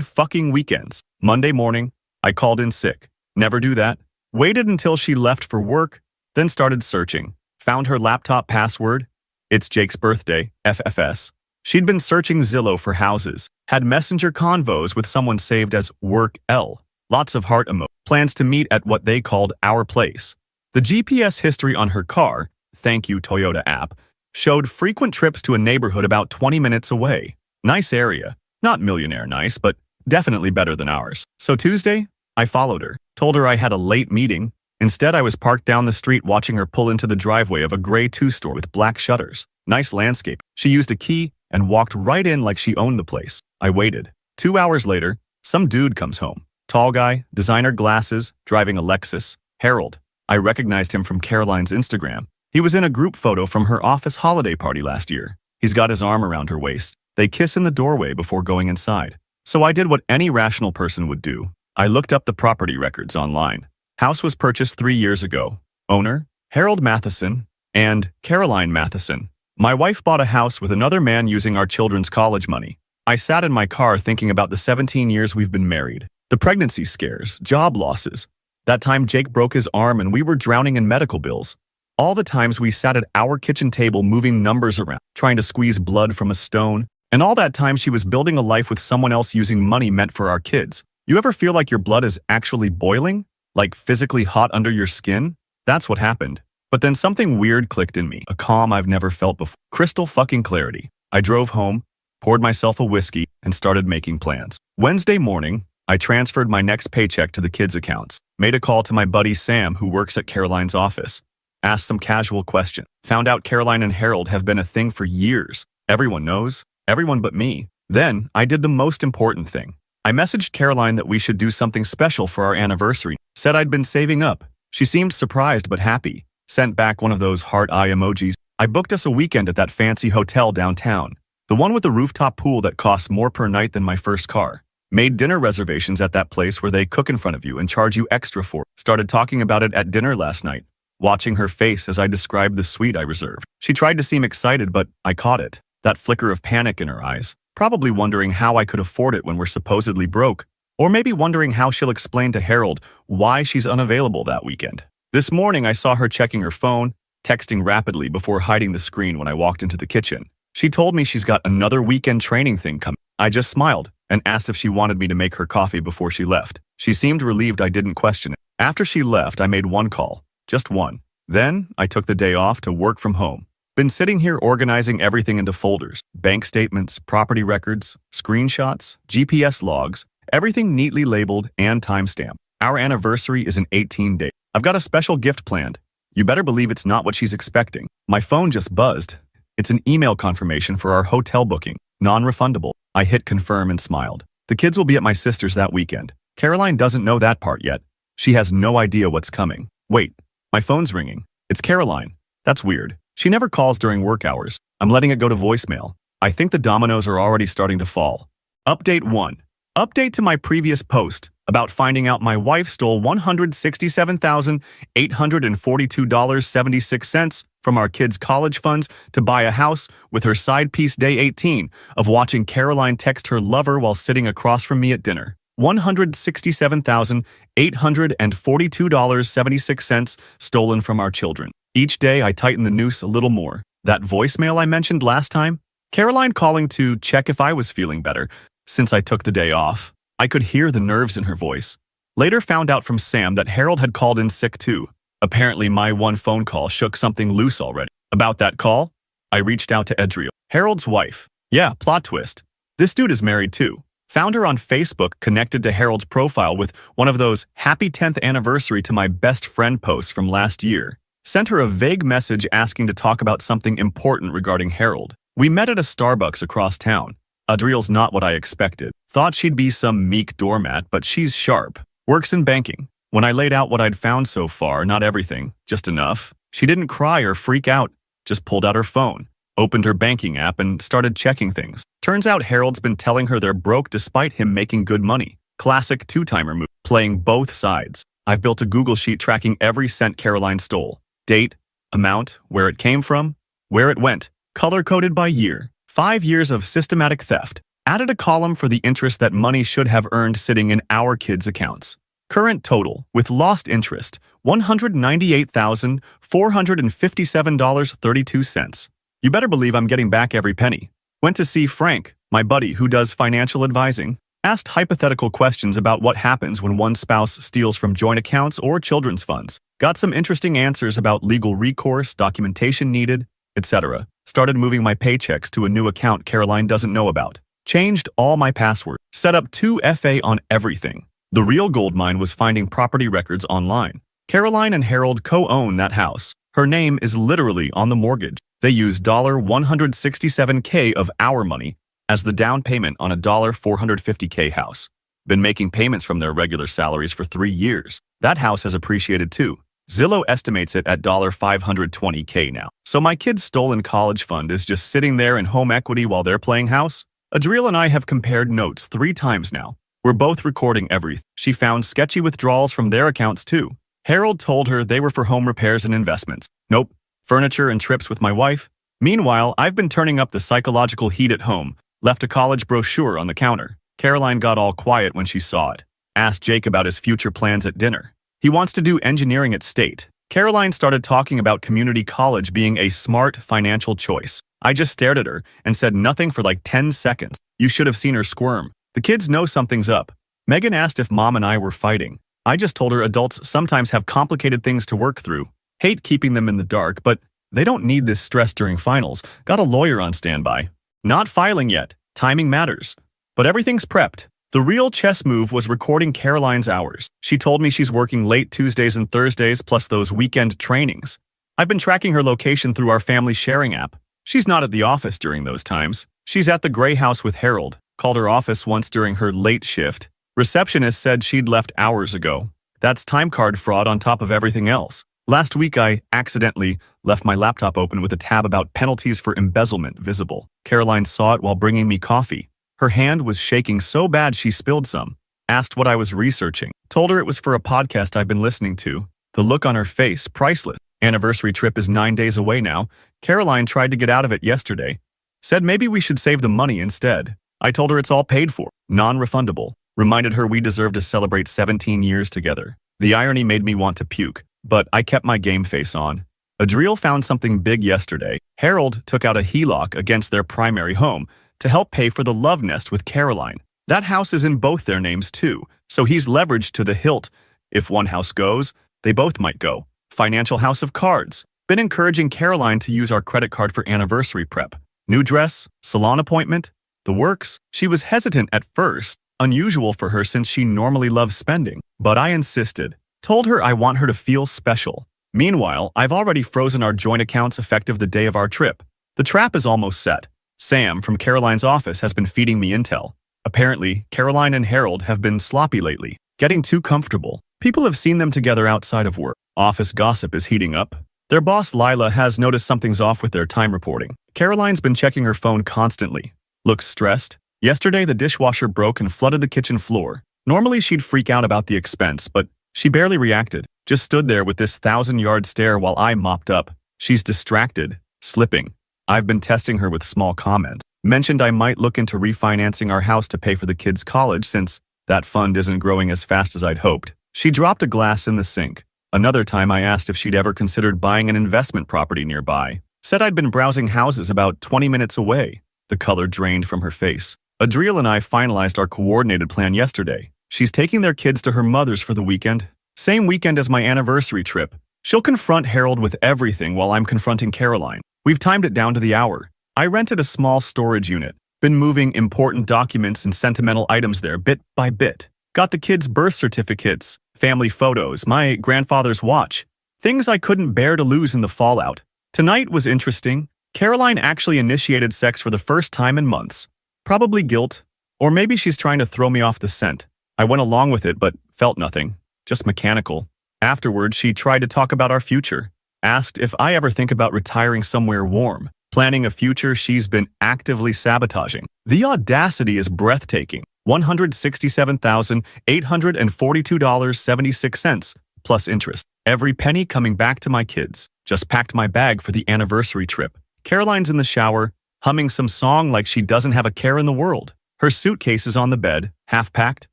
fucking weekends. Monday morning, I called in sick. Never do that. Waited until she left for work, then started searching. Found her laptop password. It's Jake's birthday, FFS. She'd been searching Zillow for houses, had messenger convos with someone saved as Work L. Lots of heart emoji. Plans to meet at what they called Our Place. The GPS history on her car, thank you Toyota app, showed frequent trips to a neighborhood about 20 minutes away. Nice area. Not millionaire nice, but definitely better than ours. So Tuesday, I followed her, told her I had a late meeting. Instead, I was parked down the street watching her pull into the driveway of a gray two-store with black shutters. Nice landscape. She used a key and walked right in like she owned the place. I waited. 2 hours later, some dude comes home. Tall guy, designer glasses, driving a Lexus. Harold. I recognized him from Caroline's Instagram. He was in a group photo from her office holiday party last year. He's got his arm around her waist. They kiss in the doorway before going inside. So I did what any rational person would do. I looked up the property records online. House was purchased 3 years ago. Owner, Harold Matheson and Caroline Matheson. My wife bought a house with another man using our children's college money. I sat in my car thinking about the 17 years we've been married. The pregnancy scares, job losses. That time Jake broke his arm and we were drowning in medical bills. All the times we sat at our kitchen table moving numbers around, trying to squeeze blood from a stone. And all that time she was building a life with someone else using money meant for our kids. You ever feel like your blood is actually boiling? Like physically hot under your skin? That's what happened. But then something weird clicked in me, a calm I've never felt before. Crystal fucking clarity. I drove home, poured myself a whiskey, and started making plans. Wednesday morning, I transferred my next paycheck to the kids' accounts, made a call to my buddy Sam who works at Caroline's office, asked some casual questions, found out Caroline and Harold have been a thing for years. Everyone knows. Everyone but me. Then, I did the most important thing. I messaged Caroline that we should do something special for our anniversary. Said I'd been saving up. She seemed surprised but happy. Sent back one of those heart eye emojis. I booked us a weekend at that fancy hotel downtown. The one with the rooftop pool that costs more per night than my first car. Made dinner reservations at that place where they cook in front of you and charge you extra for it. Started talking about it at dinner last night. Watching her face as I described the suite I reserved. She tried to seem excited, but I caught it. That flicker of panic in her eyes, probably wondering how I could afford it when we're supposedly broke, or maybe wondering how she'll explain to Harold why she's unavailable that weekend. This morning I saw her checking her phone, texting rapidly before hiding the screen when I walked into the kitchen. She told me she's got another weekend training thing coming. I just smiled and asked if she wanted me to make her coffee before she left. She seemed relieved I didn't question it. After she left, I made one call, just one. Then I took the day off to work from home. Been sitting here organizing everything into folders, bank statements, property records, screenshots, GPS logs, everything neatly labeled and timestamped. Our anniversary is in 18 days. I've got a special gift planned. You better believe it's not what she's expecting. My phone just buzzed. It's an email confirmation for our hotel booking, non-refundable. I hit confirm and smiled. The kids will be at my sister's that weekend. Caroline doesn't know that part yet. She has no idea what's coming. Wait, my phone's ringing. It's Caroline. That's weird. She never calls during work hours. I'm letting it go to voicemail. I think the dominoes are already starting to fall. Update 1. Update to my previous post about finding out my wife stole $167,842.76 from our kids' college funds to buy a house with her side piece day 18 of watching Caroline text her lover while sitting across from me at dinner. $167,842.76 stolen from our children. Each day I tighten the noose a little more. That voicemail I mentioned last time? Caroline calling to check if I was feeling better, since I took the day off. I could hear the nerves in her voice. Later found out from Sam that Harold had called in sick too. Apparently my one phone call shook something loose already. About that call, I reached out to Edriel, Harold's wife. Yeah, plot twist. This dude is married too. Found her on Facebook connected to Harold's profile with one of those happy 10th anniversary to my best friend posts from last year. Sent her a vague message asking to talk about something important regarding Harold. We met at a Starbucks across town. Adriel's not what I expected. Thought she'd be some meek doormat, but she's sharp. Works in banking. When I laid out what I'd found so far, not everything, just enough, she didn't cry or freak out, just pulled out her phone, opened her banking app, and started checking things. Turns out Harold's been telling her they're broke despite him making good money. Classic two-timer move, playing both sides. I've built a Google sheet tracking every cent Caroline stole. Date, amount, where it came from, where it went, color-coded by year. 5 years of systematic theft. Added a column for the interest that money should have earned sitting in our kids' accounts. Current total, with lost interest, $198,457.32. You better believe I'm getting back every penny. Went to see Frank, my buddy who does financial advising. Asked hypothetical questions about what happens when one spouse steals from joint accounts or children's funds. Got some interesting answers about legal recourse, documentation needed, etc. Started moving my paychecks to a new account Caroline doesn't know about. Changed all my passwords. Set up 2FA on everything. The real goldmine was finding property records online. Caroline and Harold co-own that house. Her name is literally on the mortgage. They use $167K of our money as the down payment on a $450K house. Been making payments from their regular salaries for 3 years. That house has appreciated too. Zillow estimates it at $520K now. So my kid's stolen college fund is just sitting there in home equity while they're playing house? Adriel and I have compared notes 3 times now. We're both recording everything. She found sketchy withdrawals from their accounts too. Harold told her they were for home repairs and investments. Nope. Furniture and trips with my wife. Meanwhile, I've been turning up the psychological heat at home. Left a college brochure on the counter. Caroline got all quiet when she saw it. Asked Jake about his future plans at dinner. He wants to do engineering at State. Caroline started talking about community college being a smart financial choice. I just stared at her and said nothing for like 10 seconds. You should have seen her squirm. The kids know something's up. Megan asked if Mom and I were fighting. I just told her adults sometimes have complicated things to work through. Hate keeping them in the dark, but they don't need this stress during finals. Got a lawyer on standby. Not filing yet. Timing matters. But everything's prepped. The real chess move was recording Caroline's hours. She told me she's working late Tuesdays and Thursdays plus those weekend trainings. I've been tracking her location through our family sharing app. She's not at the office during those times. She's at the gray house with Harold. Called her office once during her late shift. Receptionist said she'd left hours ago. That's time card fraud on top of everything else. Last week I accidentally left my laptop open with a tab about penalties for embezzlement visible. Caroline saw it while bringing me coffee. Her hand was shaking so bad she spilled some. Asked what I was researching. Told her it was for a podcast I've been listening to. The look on her face, priceless. Anniversary trip is 9 days away now. Caroline tried to get out of it yesterday. Said maybe we should save the money instead. I told her it's all paid for, non-refundable. Reminded her we deserve to celebrate 17 years together. The irony made me want to puke, but I kept my game face on. Adriel found something big yesterday. Harold took out a HELOC against their primary home to help pay for the love nest with Caroline. That house is in both their names too, so he's leveraged to the hilt. If one house goes, they both might go. Financial house of cards. Been encouraging Caroline to use our credit card for anniversary prep. New dress, salon appointment, the works. She was hesitant at first, unusual for her since she normally loves spending. But I insisted. Told her I want her to feel special. Meanwhile, I've already frozen our joint accounts effective the day of our trip. The trap is almost set. Sam from Caroline's office has been feeding me intel. Apparently, Caroline and Harold have been sloppy lately, getting too comfortable. People have seen them together outside of work. Office gossip is heating up. Their boss, Lila, has noticed something's off with their time reporting. Caroline's been checking her phone constantly. Looks stressed. Yesterday, the dishwasher broke and flooded the kitchen floor. Normally, she'd freak out about the expense, but she barely reacted. Just stood there with this 1,000-yard stare while I mopped up. She's distracted, slipping. I've been testing her with small comments. Mentioned I might look into refinancing our house to pay for the kids' college since that fund isn't growing as fast as I'd hoped. She dropped a glass in the sink. Another time I asked if she'd ever considered buying an investment property nearby. Said I'd been browsing houses about 20 minutes away. The color drained from her face. Adriel and I finalized our coordinated plan yesterday. She's taking their kids to her mother's for the weekend. Same weekend as my anniversary trip. She'll confront Harold with everything while I'm confronting Caroline. We've timed it down to the hour. I rented a small storage unit. Been moving important documents and sentimental items there bit by bit. Got the kids' birth certificates, family photos, my grandfather's watch. Things I couldn't bear to lose in the fallout. Tonight was interesting. Caroline actually initiated sex for the first time in months. Probably guilt, or maybe she's trying to throw me off the scent. I went along with it but felt nothing, just mechanical. Afterward, she tried to talk about our future. Asked if I ever think about retiring somewhere warm, planning a future she's been actively sabotaging. The audacity is breathtaking. $167,842.76 plus interest. Every penny coming back to my kids. Just packed my bag for the anniversary trip. Caroline's in the shower, humming some song like she doesn't have a care in the world. Her suitcase is on the bed, half-packed.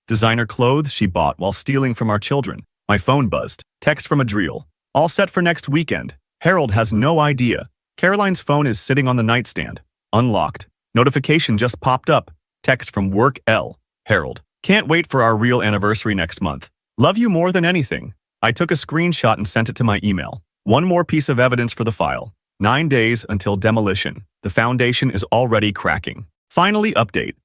Designer clothes she bought while stealing from our children. My phone buzzed. Text from Adriel. All set for next weekend. Harold has no idea. Caroline's phone is sitting on the nightstand. Unlocked. Notification just popped up. Text from Work L. Harold. Can't wait for our real anniversary next month. Love you more than anything. I took a screenshot and sent it to my email. One more piece of evidence for the file. 9 days until demolition. The foundation is already cracking. Final update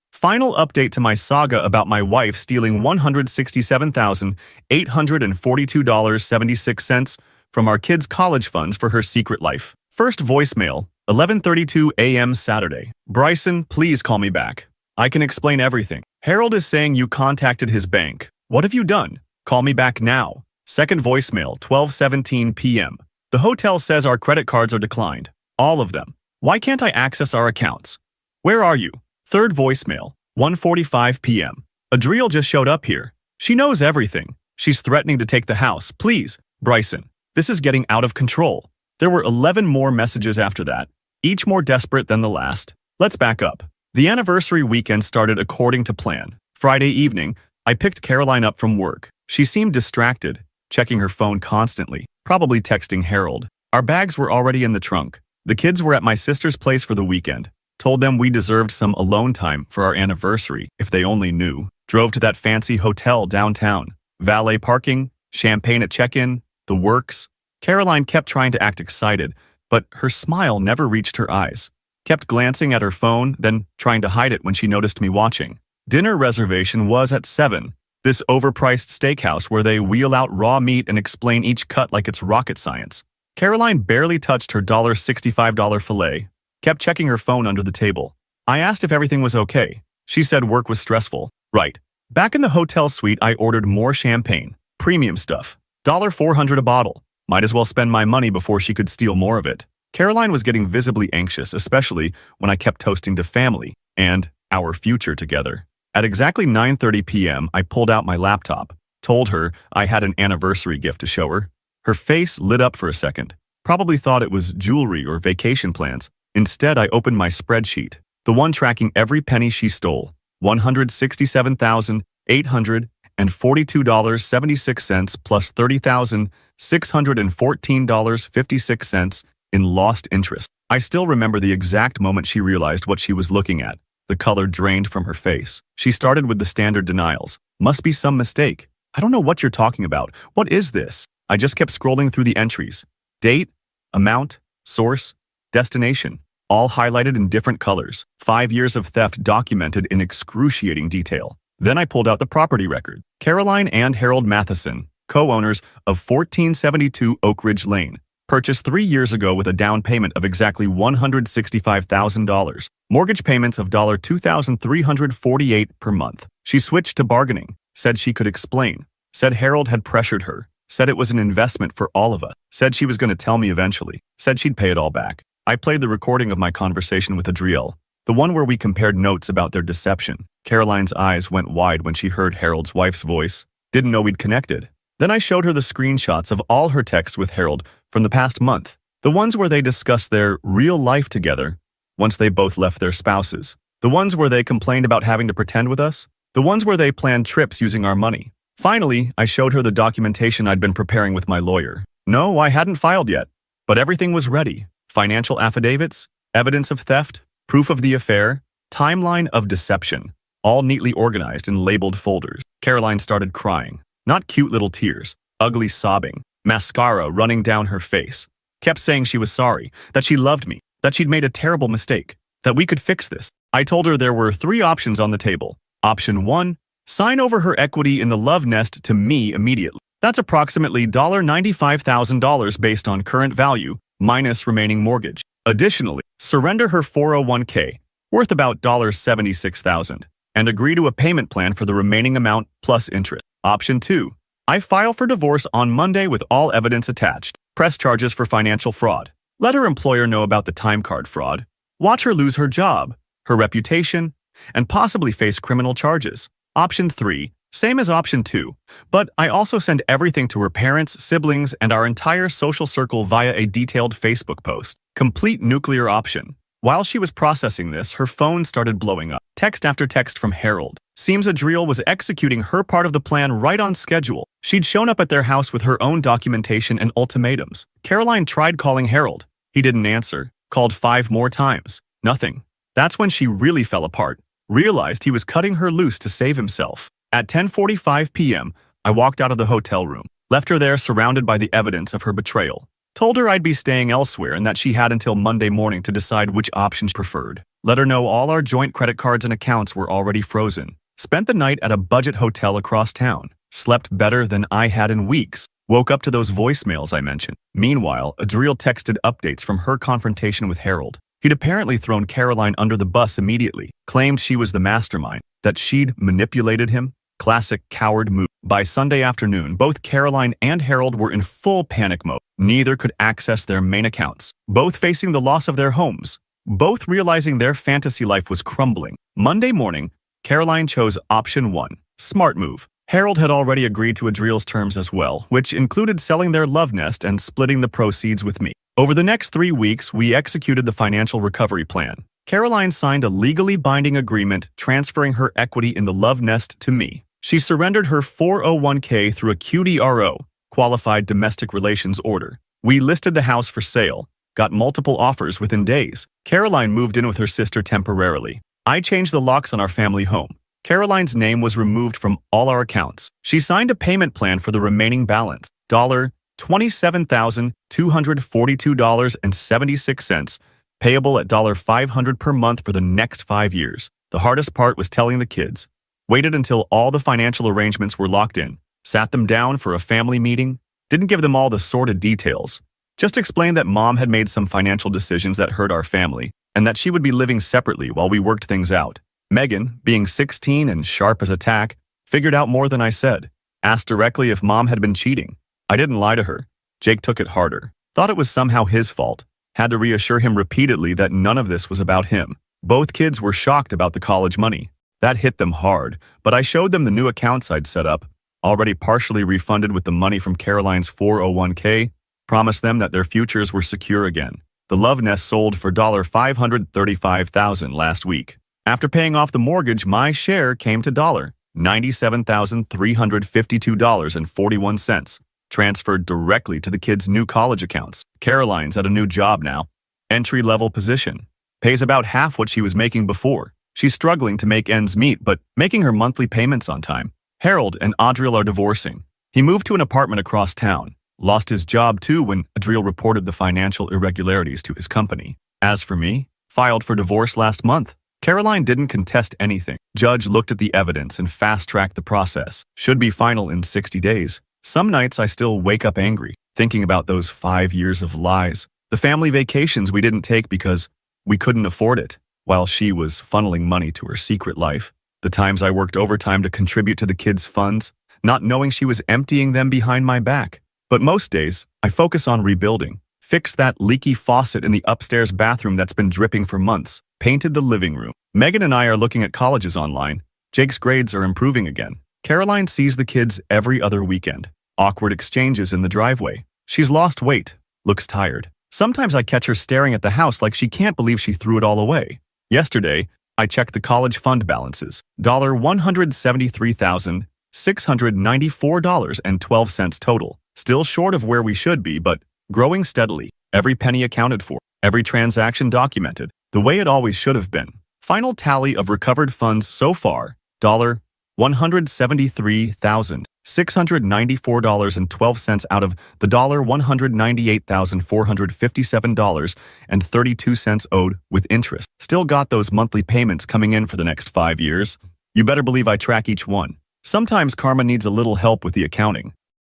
to my saga about my wife stealing $167,842.76 from our kids' college funds for her secret life. First voicemail, 11:32 a.m. Saturday. Bryson, please call me back. I can explain everything. Harold is saying you contacted his bank. What have you done? Call me back now. Second voicemail, 12:17 p.m. The hotel says our credit cards are declined. All of them. Why can't I access our accounts? Where are you? Third voicemail, 1:45 p.m. Adriel just showed up here. She knows everything. She's threatening to take the house. Please, Bryson. This is getting out of control. There were 11 more messages after that, each more desperate than the last. Let's back up. The anniversary weekend started according to plan. Friday evening, I picked Caroline up from work. She seemed distracted, checking her phone constantly, probably texting Harold. Our bags were already in the trunk. The kids were at my sister's place for the weekend. Told them we deserved some alone time for our anniversary, if they only knew. Drove to that fancy hotel downtown. Valet parking, champagne at check-in, the works. Caroline kept trying to act excited, but her smile never reached her eyes. Kept glancing at her phone, then trying to hide it when she noticed me watching. Dinner reservation was at 7. This overpriced steakhouse where they wheel out raw meat and explain each cut like it's rocket science. Caroline barely touched her $65 filet. Kept checking her phone under the table. I asked if everything was okay. She said work was stressful. Right. Back in the hotel suite, I ordered more champagne. Premium stuff. $400 a bottle. Might as well spend my money before she could steal more of it. Caroline was getting visibly anxious, especially when I kept toasting to family and our future together. At exactly 9:30 p.m., I pulled out my laptop. Told her I had an anniversary gift to show her. Her face lit up for a second. Probably thought it was jewelry or vacation plans. Instead, I opened my spreadsheet, the one tracking every penny she stole, $167,842.76 plus $30,614.56 in lost interest. I still remember the exact moment she realized what she was looking at. The color drained from her face. She started with the standard denials. Must be some mistake. I don't know what you're talking about. What is this? I just kept scrolling through the entries. Date, amount, source, destination, all highlighted in different colors. 5 years of theft documented in excruciating detail. Then I pulled out the property record. Caroline and Harold Matheson, co-owners of 1472 Oak Ridge Lane, purchased 3 years ago with a down payment of exactly $165,000. Mortgage payments of $2,348 per month. She switched to bargaining, said she could explain, said Harold had pressured her, Said it was an investment for all of us. Said she was going to tell me eventually. Said she'd pay it all back. I played the recording of my conversation with Adriel, the one where we compared notes about their deception. Caroline's eyes went wide when she heard Harold's wife's voice. Didn't know we'd connected. Then I showed her the screenshots of all her texts with Harold from the past month. The ones where they discussed their real life together once they both left their spouses. The ones where they complained about having to pretend with us. The ones where they planned trips using our money. Finally, I showed her the documentation I'd been preparing with my lawyer. No, I hadn't filed yet, but everything was ready. Financial affidavits, evidence of theft, proof of the affair, timeline of deception, all neatly organized in labeled folders. Caroline started crying. Not cute little tears, ugly sobbing, mascara running down her face. Kept saying she was sorry, that she loved me, that she'd made a terrible mistake, that we could fix this. I told her there were 3 options on the table. Option 1, sign over her equity in the love nest to me immediately. That's approximately $95,000 based on current value, minus remaining mortgage. Additionally, surrender her 401k, worth about $76,000, and agree to a payment plan for the remaining amount plus interest. Option 2, I file for divorce on Monday with all evidence attached. Press charges for financial fraud. Let her employer know about the time card fraud. Watch her lose her job, her reputation, and possibly face criminal charges. Option 3, same as option 2, but I also send everything to her parents, siblings, and our entire social circle via a detailed Facebook post. Complete nuclear option. While she was processing this, her phone started blowing up. Text after text from Harold. Seems Adriel was executing her part of the plan right on schedule. She'd shown up at their house with her own documentation and ultimatums. Caroline tried calling Harold. He didn't answer. Called 5 more times. Nothing. That's when she really fell apart. Realized he was cutting her loose to save himself. At 10:45 p.m., I walked out of the hotel room. Left her there surrounded by the evidence of her betrayal. Told her I'd be staying elsewhere and that she had until Monday morning to decide which option she preferred. Let her know all our joint credit cards and accounts were already frozen. Spent the night at a budget hotel across town. Slept better than I had in weeks. Woke up to those voicemails I mentioned. Meanwhile, Adriel texted updates from her confrontation with Harold. He'd apparently thrown Caroline under the bus immediately. Claimed she was the mastermind. That she'd manipulated him. Classic coward move. By Sunday afternoon, both Caroline and Harold were in full panic mode. Neither could access their main accounts. Both facing the loss of their homes. Both realizing their fantasy life was crumbling. Monday morning, Caroline chose option 1, smart move. Harold had already agreed to Adriel's terms as well, which included selling their love nest and splitting the proceeds with me. Over the next 3 weeks, we executed the financial recovery plan. Caroline signed a legally binding agreement transferring her equity in the love nest to me. She surrendered her 401k through a QDRO, Qualified Domestic Relations Order. We listed the house for sale, got multiple offers within days. Caroline moved in with her sister temporarily. I changed the locks on our family home. Caroline's name was removed from all our accounts. She signed a payment plan for the remaining balance, $27,242.76, payable at $500 per month for the next 5 years. The hardest part was telling the kids. Waited until all the financial arrangements were locked in, sat them down for a family meeting, didn't give them all the sordid details, just explained that Mom had made some financial decisions that hurt our family, and that she would be living separately while we worked things out. Megan, being 16 and sharp as a tack, figured out more than I said. Asked directly if Mom had been cheating. I didn't lie to her. Jake took it harder. Thought it was somehow his fault. Had to reassure him repeatedly that none of this was about him. Both kids were shocked about the college money. That hit them hard, but I showed them the new accounts I'd set up, already partially refunded with the money from Caroline's 401k, promised them that their futures were secure again. The love nest sold for $535,000 last week. After paying off the mortgage, my share came to $97,352.41, transferred directly to the kids' new college accounts. Caroline's at a new job now, entry-level position, pays about half what she was making before. She's struggling to make ends meet, but making her monthly payments on time. Harold and Adriel are divorcing. He moved to an apartment across town. Lost his job too when Adriel reported the financial irregularities to his company. As for me, filed for divorce last month. Caroline didn't contest anything. Judge looked at the evidence and fast-tracked the process. Should be final in 60 days. Some nights I still wake up angry, thinking about those 5 years of lies. The family vacations we didn't take because we couldn't afford it, while she was funneling money to her secret life. The times I worked overtime to contribute to the kids' funds, not knowing she was emptying them behind my back. But most days, I focus on rebuilding. Fixed that leaky faucet in the upstairs bathroom that's been dripping for months. Painted the living room. Megan and I are looking at colleges online. Jake's grades are improving again. Caroline sees the kids every other weekend. Awkward exchanges in the driveway. She's lost weight. Looks tired. Sometimes I catch her staring at the house like she can't believe she threw it all away. Yesterday, I checked the college fund balances. $173,694.12 total. Still short of where we should be, but growing steadily. Every penny accounted for. Every transaction documented. The way it always should have been. Final tally of recovered funds so far. $173,694.12 out of the $198,457.32 owed with interest. Still got those monthly payments coming in for the next 5 years. You better believe I track each one. Sometimes karma needs a little help with the accounting.